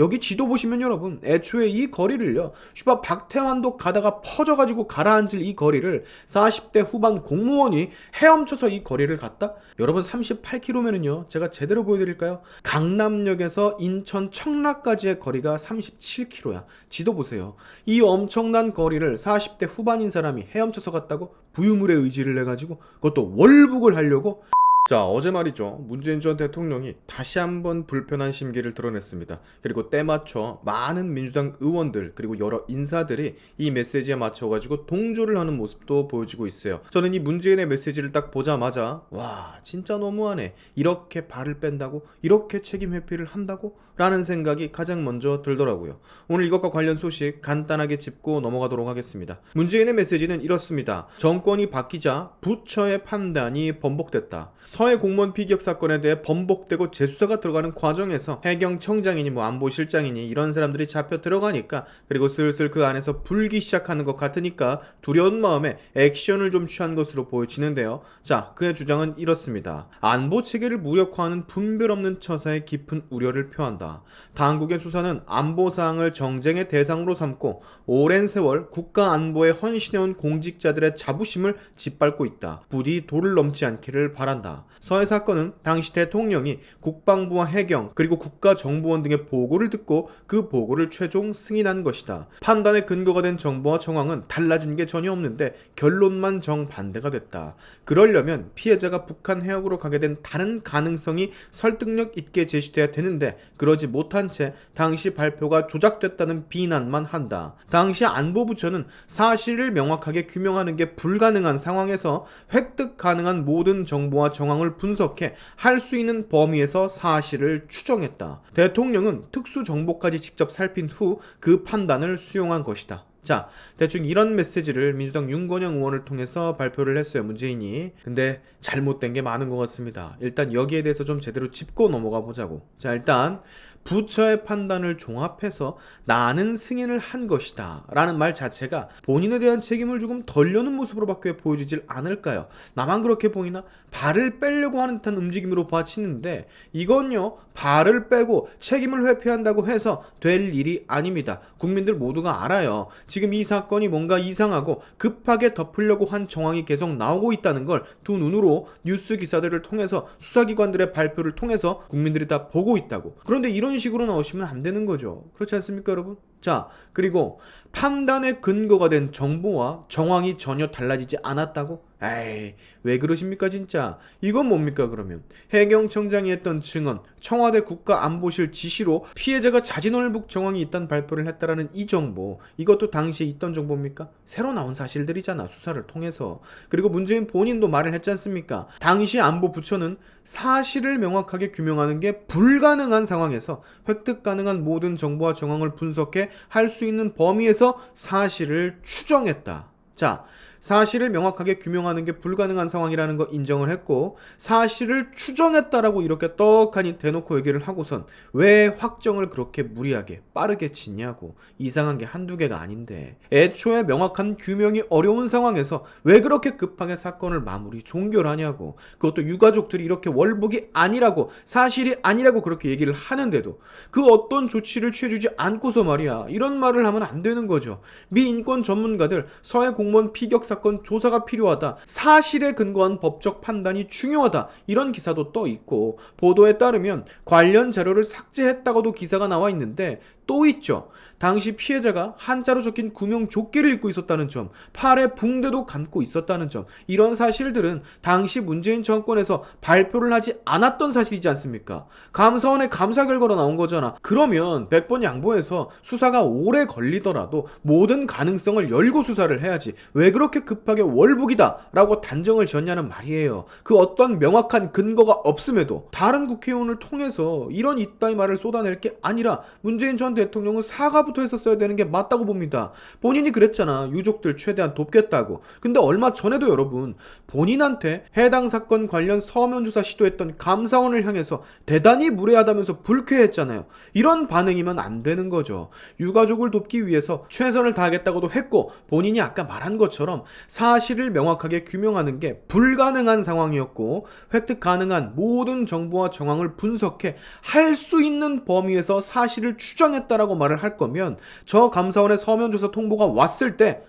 여기 지도 보시면 여러분 애초에 이 거리를요 슈바 박태환도 가다가 퍼져가지고 가라앉을 이 거리를 40대 후반 공무원이 헤엄쳐서 이 거리를 갔다? 여러분 38km면은요 제가 제대로 보여드릴까요? 강남역에서 인천 청라까지의 거리가 37km야. 지도 보세요. 이 엄청난 거리를 40대 후반인 사람이 헤엄쳐서 갔다고? 부유물의 의지를 내가지고 그것도 월북을 하려고? 자, 어제 말이죠. 문재인 전 대통령이 다시 한번 불편한 심기를 드러냈습니다. 그리고 때맞춰 많은 민주당 의원들 그리고 여러 인사들이 이 메시지에 맞춰가지고 동조를 하는 모습도 보여지고 있어요. 저는 이 문재인의 메시지를 딱 보자마자 와 진짜 너무하네. 이렇게 발을 뺀다고? 이렇게 책임 회피를 한다고? 라는 생각이 가장 먼저 들더라고요. 오늘 이것과 관련 소식 간단하게 짚고 넘어가도록 하겠습니다. 문재인의 메시지는 이렇습니다. 정권이 바뀌자 부처의 판단이 번복됐다. 서해 공무원 피격 사건에 대해 번복되고 재수사가 들어가는 과정에서 해경청장이니 안보실장이니 이런 사람들이 잡혀 들어가니까 그리고 슬슬 그 안에서 불기 시작하는 것 같으니까 두려운 마음에 액션을 좀 취한 것으로 보여지는데요. 자, 그의 주장은 이렇습니다. 안보 체계를 무력화하는 분별 없는 처사에 깊은 우려를 표한다. 당국의 수사는 안보사항을 정쟁의 대상으로 삼고 오랜 세월 국가 안보에 헌신해온 공직자들의 자부심을 짓밟고 있다. 부디 도를 넘지 않기를 바란다. 서해 사건은 당시 대통령이 국방부와 해경 그리고 국가정보원 등의 보고를 듣고 그 보고를 최종 승인한 것이다. 판단의 근거가 된 정보와 정황은 달라진 게 전혀 없는데 결론만 정반대가 됐다. 그러려면 피해자가 북한 해역으로 가게 된 다른 가능성이 설득력 있게 제시돼야 되는데 그러지 못한 채 당시 발표가 조작됐다는 비난만 한다. 당시 안보부처는 사실을 명확하게 규명하는 게 불가능한 상황에서 획득 가능한 모든 정보와 정황을 분석해 할 수 있는 범위에서 사실을 추정했다. 대통령은 특수정보까지 직접 살핀 후 그 판단을 수용한 것이다. 자, 대충 이런 메시지를 민주당 윤건영 의원을 통해서 발표를 했어요, 문재인이. 근데 잘못된 게 많은 것 같습니다. 일단 여기에 대해서 좀 제대로 짚고 넘어가 보자고. 자, 일단 부처의 판단을 종합해서 나는 승인을 한 것이다 라는 말 자체가 본인에 대한 책임을 조금 덜려는 모습으로밖에 보여지질 않을까요? 나만 그렇게 보이나? 발을 빼려고 하는 듯한 움직임으로 봐치는데 이건요 발을 빼고 책임을 회피한다고 해서 될 일이 아닙니다. 국민들 모두가 알아요. 지금 이 사건이 뭔가 이상하고 급하게 덮으려고 한 정황이 계속 나오고 있다는 걸 두 눈으로 뉴스 기사들을 통해서 수사기관들의 발표를 통해서 국민들이 다 보고 있다고. 그런데 이런 식으로 나오시면 안 되는 거죠. 그렇지 않습니까, 여러분? 자, 그리고 판단의 근거가 된 정보와 정황이 전혀 달라지지 않았다고? 에이, 왜 그러십니까 진짜? 이건 뭡니까 그러면? 해경청장이 했던 증언, 청와대 국가안보실 지시로 피해자가 자진월북 정황이 있다는 발표를 했다라는 이 정보, 이것도 당시에 있던 정보입니까? 새로 나온 사실들이잖아, 수사를 통해서. 그리고 문재인 본인도 말을 했지 않습니까? 당시 안보부처는 사실을 명확하게 규명하는 게 불가능한 상황에서 획득 가능한 모든 정보와 정황을 분석해 할 수 있는 범위에서 사실을 추정했다. 자, 사실을 명확하게 규명하는 게 불가능한 상황이라는 거 인정을 했고 사실을 추정했다라고 이렇게 떡하니 대놓고 얘기를 하고선 왜 확정을 그렇게 무리하게 빠르게 짓냐고. 이상한 게 한두 개가 아닌데 애초에 명확한 규명이 어려운 상황에서 왜 그렇게 급하게 사건을 마무리 종결하냐고. 그것도 유가족들이 이렇게 월북이 아니라고 사실이 아니라고 그렇게 얘기를 하는데도 그 어떤 조치를 취해주지 않고서 말이야 이런 말을 하면 안 되는 거죠. 미 인권 전문가들 서해 공무원 피격 사건 조사가 필요하다. 사실에 근거한 법적 판단이 중요하다. 이런 기사도 떠 있고 보도에 따르면 관련 자료를 삭제했다고도 기사가 나와 있는데 또 있죠. 당시 피해자가 한자로 적힌 구명조끼를 입고 있었다는 점, 팔에 붕대도 감고 있었다는 점, 이런 사실들은 당시 문재인 정권에서 발표를 하지 않았던 사실이지 않습니까? 감사원의 감사 결과로 나온 거잖아. 그러면 100번 양보해서 수사가 오래 걸리더라도 모든 가능성을 열고 수사를 해야지 왜 그렇게 급하게 월북이다 라고 단정을 지었냐는 말이에요. 그 어떤 명확한 근거가 없음에도 다른 국회의원을 통해서 이런 이따위 말을 쏟아낼 게 아니라 문재인 전 대통령은 사과부터 했었어야 되는 게 맞다고 봅니다. 본인이 그랬잖아. 유족들 최대한 돕겠다고. 근데 얼마 전에도 여러분 본인한테 해당 사건 관련 서면 조사 시도했던 감사원을 향해서 대단히 무례하다면서 불쾌했잖아요. 이런 반응이면 안 되는 거죠. 유가족을 돕기 위해서 최선을 다하겠다고도 했고 본인이 아까 말한 것처럼 사실을 명확하게 규명하는 게 불가능한 상황이었고 획득 가능한 모든 정보와 정황을 분석해 할 수 있는 범위에서 사실을 추정했다라고 말을 할 거면 저 감사원의 서면 조사 통보가 왔을 때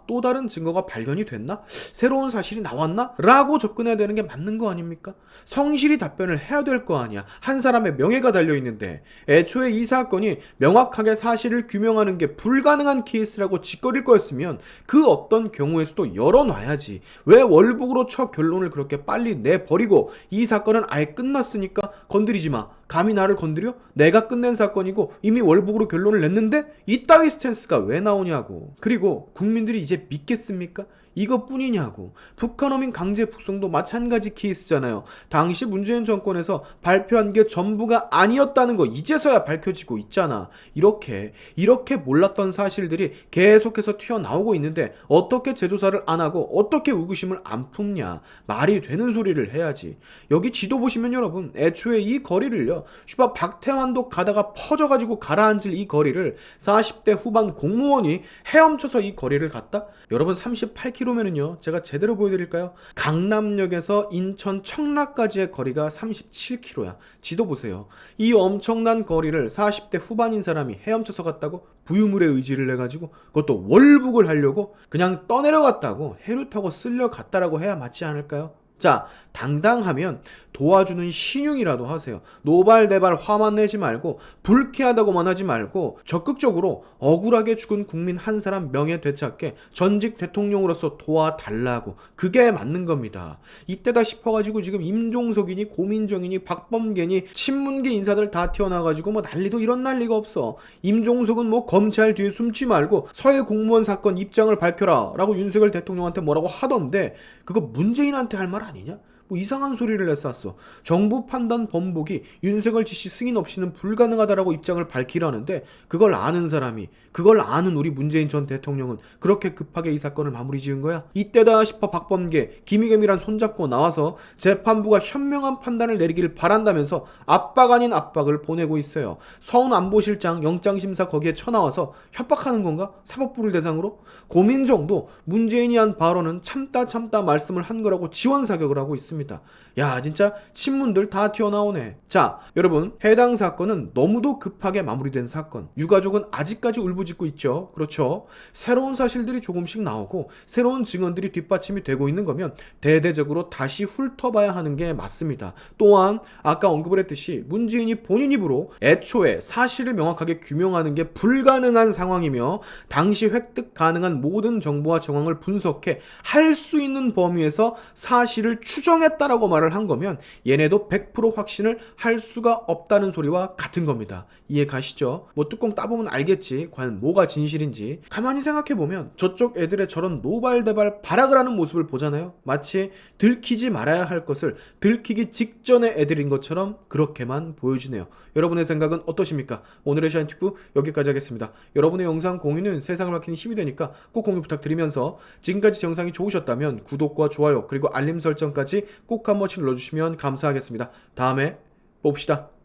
또 다른 증거가 발견이 됐나? 새로운 사실이 나왔나? 라고 접근해야 되는 게 맞는 거 아닙니까? 성실히 답변을 해야 될 거 아니야. 한 사람의 명예가 달려있는데 애초에 이 사건이 명확하게 사실을 규명하는 게 불가능한 케이스라고 짓거릴 거였으면 그 어떤 경우에서도 열어놔야지. 왜 월북으로 쳐 결론을 그렇게 빨리 내버리고 이 사건은 아예 끝났으니까 건드리지 마. 감히 나를 건드려? 내가 끝낸 사건이고 이미 월북으로 결론을 냈는데 이따위 스탠스가 왜 나오냐고. 그리고 국민들이 이제 믿겠습니까? 이것뿐이냐고. 북한 어민 강제 북송도 마찬가지 케이스잖아요. 당시 문재인 정권에서 발표한 게 전부가 아니었다는 거 이제서야 밝혀지고 있잖아. 이렇게 몰랐던 사실들이 계속해서 튀어나오고 있는데 어떻게 재조사를 안 하고 어떻게 의구심을 안 품냐. 말이 되는 소리를 해야지. 여기 지도 보시면 여러분 애초에 이 거리를요 슈바 박태환도 가다가 퍼져가지고 가라앉을 이 거리를 40대 후반 공무원이 헤엄쳐서 이 거리를 갔다? 여러분 38km면은요 제가 제대로 보여드릴까요? 강남역에서 인천 청라까지의 거리가 37km야. 지도 보세요. 이 엄청난 거리를 40대 후반인 사람이 헤엄쳐서 갔다고? 부유물의 의지를 내가지고 그것도 월북을 하려고 그냥 떠내려갔다고 해류 타고 쓸려 갔다라고 해야 맞지 않을까요? 자, 당당하면 도와주는 신용이라도 하세요. 노발대발 화만 내지 말고 불쾌하다고만 하지 말고 적극적으로 억울하게 죽은 국민 한 사람 명예 되찾게 전직 대통령으로서 도와달라고. 그게 맞는 겁니다. 이때다 싶어가지고 지금 임종석이니 고민정이니 박범계니 친문계 인사들 다 튀어나와가지고 뭐 난리도 이런 난리가 없어. 임종석은 뭐 검찰 뒤에 숨지 말고 서해 공무원 사건 입장을 밝혀라 라고 윤석열 대통령한테 뭐라고 하던데 그거 문재인한테 할 말 아니냐? 뭐 이상한 소리를 내쌌어. 정부 판단 번복이 윤석열 지시 승인 없이는 불가능하다라고 입장을 밝히라는데 그걸 아는 사람이, 그걸 아는 우리 문재인 전 대통령은 그렇게 급하게 이 사건을 마무리 지은 거야? 이때다 싶어 박범계, 김의겸이란 손잡고 나와서 재판부가 현명한 판단을 내리길 바란다면서 압박 아닌 압박을 보내고 있어요. 서훈안보실장 영장심사 거기에 쳐나와서 협박하는 건가? 사법부를 대상으로? 고민정도 문재인이 한 발언은 참다 말씀을 한 거라고 지원 사격을 하고 있습니다. 야, 진짜 친문들 다 튀어나오네. 자, 여러분, 해당 사건은 너무도 급하게 마무리된 사건. 유가족은 아직까지 울부짖고 있죠. 그렇죠. 새로운 사실들이 조금씩 나오고 새로운 증언들이 뒷받침이 되고 있는 거면 대대적으로 다시 훑어봐야 하는 게 맞습니다. 또한 아까 언급을 했듯이 문재인이 본인 입으로 애초에 사실을 명확하게 규명하는 게 불가능한 상황이며 당시 획득 가능한 모든 정보와 정황을 분석해 할 수 있는 범위에서 사실을 추정했다라고 말을 한 거면 얘네도 100% 확신을 할 수가 없다는 소리와 같은 겁니다. 이해 가시죠? 뭐 뚜껑 따보면 알겠지. 과연 뭐가 진실인지. 가만히 생각해보면 저쪽 애들의 저런 노발대발 발악을 하는 모습을 보잖아요. 마치 들키지 말아야 할 것을 들키기 직전의 애들인 것처럼 그렇게만 보여주네요. 여러분의 생각은 어떠십니까? 오늘의 샤인튜브 여기까지 하겠습니다. 여러분의 영상 공유는 세상을 밝히는 힘이 되니까 꼭 공유 부탁드리면서 지금까지 영상이 좋으셨다면 구독과 좋아요 그리고 알림 설정까지 꼭 한 번씩 눌러주시면 감사하겠습니다. 다음에 봅시다.